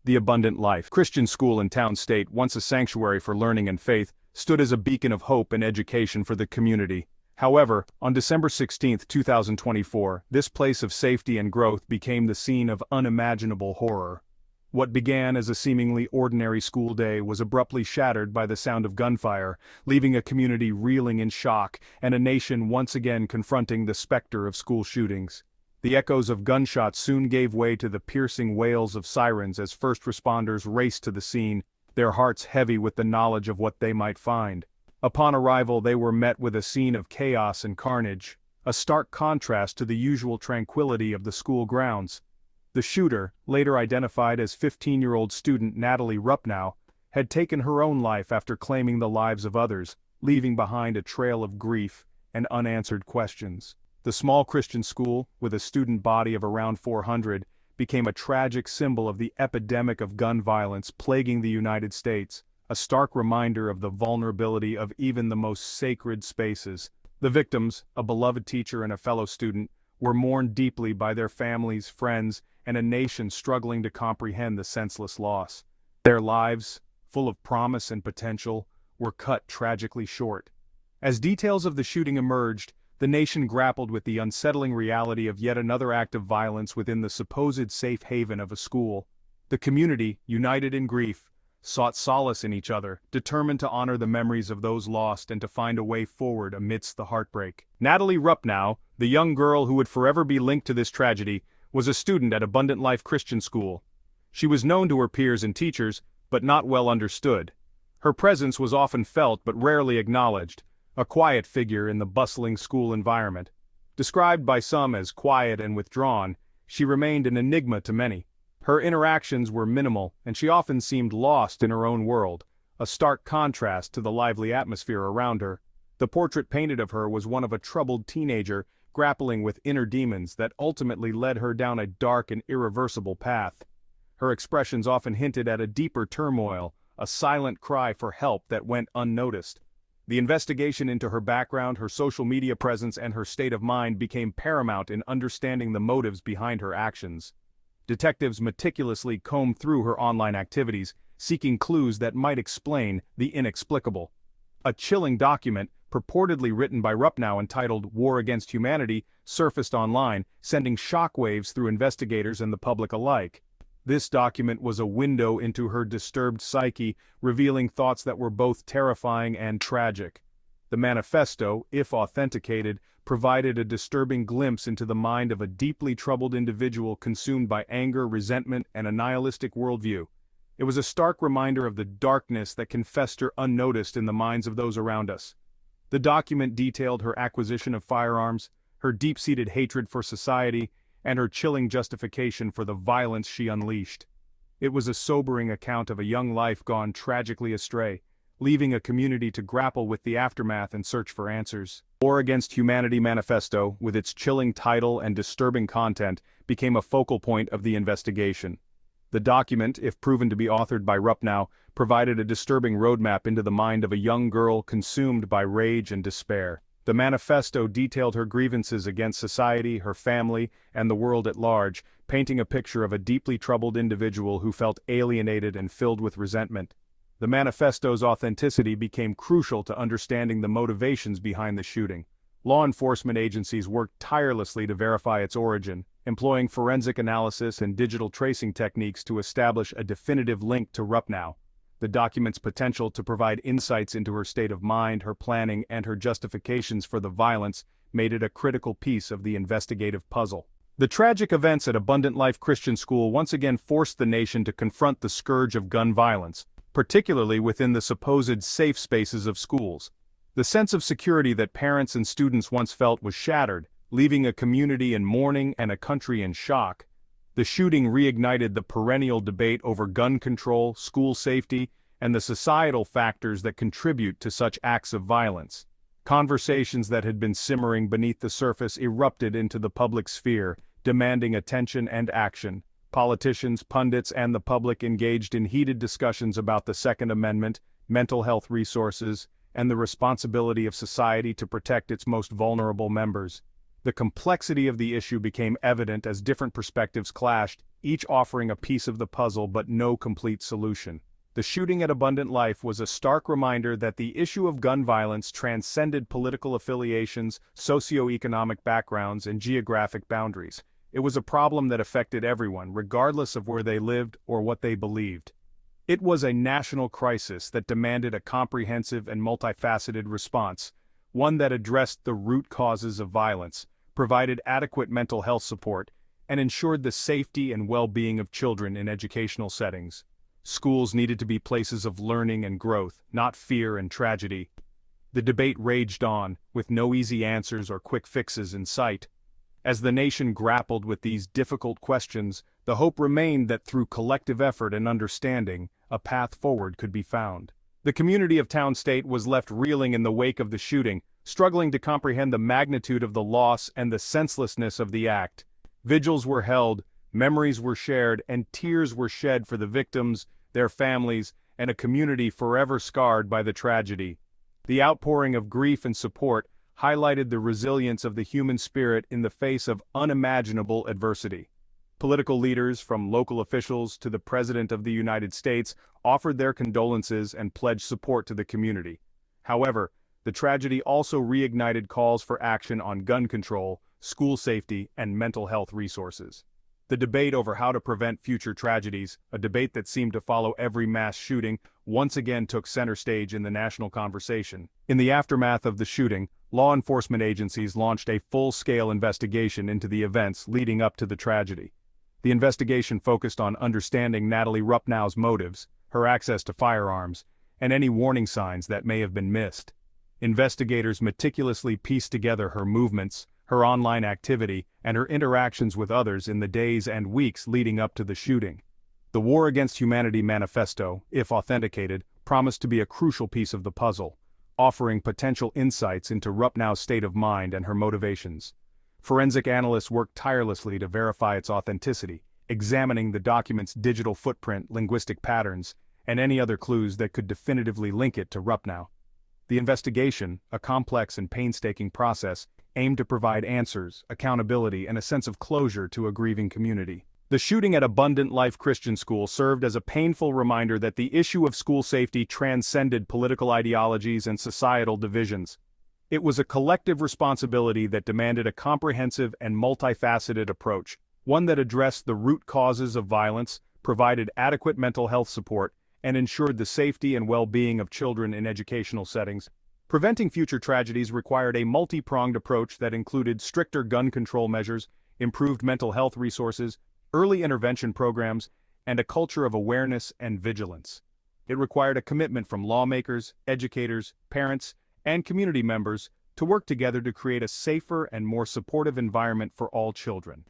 The Abundant Life Christian school in Town State, once a sanctuary for learning and faith, stood as a beacon of hope and education for the community. However, on December 16, 2024, this place of safety and growth became the scene of unimaginable horror. What began as a seemingly ordinary school day was abruptly shattered by the sound of gunfire, leaving a community reeling in shock and a nation once again confronting the specter of school shootings. The echoes of gunshots soon gave way to the piercing wails of sirens as first responders raced to the scene, their hearts heavy with the knowledge of what they might find. Upon arrival, they were met with a scene of chaos and carnage, a stark contrast to the usual tranquility of the school grounds. The shooter, later identified as 15-year-old student Natalie Rupnow, had taken her own life after claiming the lives of others, leaving behind a trail of grief and unanswered questions. The small Christian school, with a student body of around 400, became a tragic symbol of the epidemic of gun violence plaguing the United States, a stark reminder of the vulnerability of even the most sacred spaces. The victims, a beloved teacher and a fellow student, were mourned deeply by their families, friends, and a nation struggling to comprehend the senseless loss. Their lives, full of promise and potential, were cut tragically short. As details of the shooting emerged, the nation grappled with the unsettling reality of yet another act of violence within the supposed safe haven of a school. The community, united in grief, sought solace in each other, determined to honor the memories of those lost and to find a way forward amidst the heartbreak. Natalie Rupnow, the young girl who would forever be linked to this tragedy, was a student at Abundant Life Christian School. She was known to her peers and teachers, but not well understood. Her presence was often felt but rarely acknowledged, a quiet figure in the bustling school environment. Described by some as quiet and withdrawn, she remained an enigma to many. Her interactions were minimal, and she often seemed lost in her own world, a stark contrast to the lively atmosphere around her. The portrait painted of her was one of a troubled teenager grappling with inner demons that ultimately led her down a dark and irreversible path. Her expressions often hinted at a deeper turmoil, a silent cry for help that went unnoticed. The investigation into her background, her social media presence, and her state of mind became paramount in understanding the motives behind her actions. Detectives meticulously combed through her online activities, seeking clues that might explain the inexplicable. A chilling document, purportedly written by Rupnow entitled "War Against Humanity," surfaced online, sending shockwaves through investigators and the public alike. This document was a window into her disturbed psyche, revealing thoughts that were both terrifying and tragic. The manifesto, if authenticated, provided a disturbing glimpse into the mind of a deeply troubled individual consumed by anger, resentment, and a nihilistic worldview. It was a stark reminder of the darkness that can fester unnoticed in the minds of those around us. The document detailed her acquisition of firearms, her deep-seated hatred for society, and her chilling justification for the violence she unleashed. It was a sobering account of a young life gone tragically astray, leaving a community to grapple with the aftermath and search for answers. War Against Humanity Manifesto, with its chilling title and disturbing content, became a focal point of the investigation. The document, if proven to be authored by Rupnow, provided a disturbing roadmap into the mind of a young girl consumed by rage and despair. The manifesto detailed her grievances against society, her family, and the world at large, painting a picture of a deeply troubled individual who felt alienated and filled with resentment. The manifesto's authenticity became crucial to understanding the motivations behind the shooting. Law enforcement agencies worked tirelessly to verify its origin, employing forensic analysis and digital tracing techniques to establish a definitive link to Rupnow. The document's potential to provide insights into her state of mind, her planning, and her justifications for the violence made it a critical piece of the investigative puzzle. The tragic events at Abundant Life Christian School once again forced the nation to confront the scourge of gun violence, particularly within the supposed safe spaces of schools. The sense of security that parents and students once felt was shattered, leaving a community in mourning and a country in shock. The shooting reignited the perennial debate over gun control, school safety, and the societal factors that contribute to such acts of violence. Conversations that had been simmering beneath the surface erupted into the public sphere, demanding attention and action. Politicians, pundits, and the public engaged in heated discussions about the Second Amendment, mental health resources, and the responsibility of society to protect its most vulnerable members. The complexity of the issue became evident as different perspectives clashed, each offering a piece of the puzzle but no complete solution. The shooting at Abundant Life was a stark reminder that the issue of gun violence transcended political affiliations, socioeconomic backgrounds, and geographic boundaries. It was a problem that affected everyone, regardless of where they lived or what they believed. It was a national crisis that demanded a comprehensive and multifaceted response, one that addressed the root causes of violence, provided adequate mental health support, and ensured the safety and well-being of children in educational settings. Schools needed to be places of learning and growth, not fear and tragedy. The debate raged on, with no easy answers or quick fixes in sight. As the nation grappled with these difficult questions, the hope remained that through collective effort and understanding, a path forward could be found. The community of Town State was left reeling in the wake of the shooting, struggling to comprehend the magnitude of the loss and the senselessness of the act. Vigils were held, memories were shared, and tears were shed for the victims, their families, and a community forever scarred by the tragedy. The outpouring of grief and support highlighted the resilience of the human spirit in the face of unimaginable adversity. Political leaders, from local officials to the President of the United States, offered their condolences and pledged support to the community. However, the tragedy also reignited calls for action on gun control, school safety, and mental health resources. The debate over how to prevent future tragedies, a debate that seemed to follow every mass shooting, once again took center stage in the national conversation. In the aftermath of the shooting, law enforcement agencies launched a full-scale investigation into the events leading up to the tragedy. The investigation focused on understanding Natalie Rupnow's motives, her access to firearms, and any warning signs that may have been missed. Investigators meticulously pieced together her movements, her online activity, and her interactions with others in the days and weeks leading up to the shooting. The War Against Humanity manifesto, if authenticated, promised to be a crucial piece of the puzzle, offering potential insights into Rupnow's state of mind and her motivations. Forensic analysts worked tirelessly to verify its authenticity, examining the document's digital footprint, linguistic patterns, and any other clues that could definitively link it to Rupnow. The investigation, a complex and painstaking process, aimed to provide answers, accountability, and a sense of closure to a grieving community. The shooting at Abundant Life Christian School served as a painful reminder that the issue of school safety transcended political ideologies and societal divisions. It was a collective responsibility that demanded a comprehensive and multifaceted approach, one that addressed the root causes of violence, provided adequate mental health support, and ensured the safety and well-being of children in educational settings. Preventing future tragedies required a multi-pronged approach that included stricter gun control measures, improved mental health resources, early intervention programs, and a culture of awareness and vigilance. It required a commitment from lawmakers, educators, parents, and community members to work together to create a safer and more supportive environment for all children.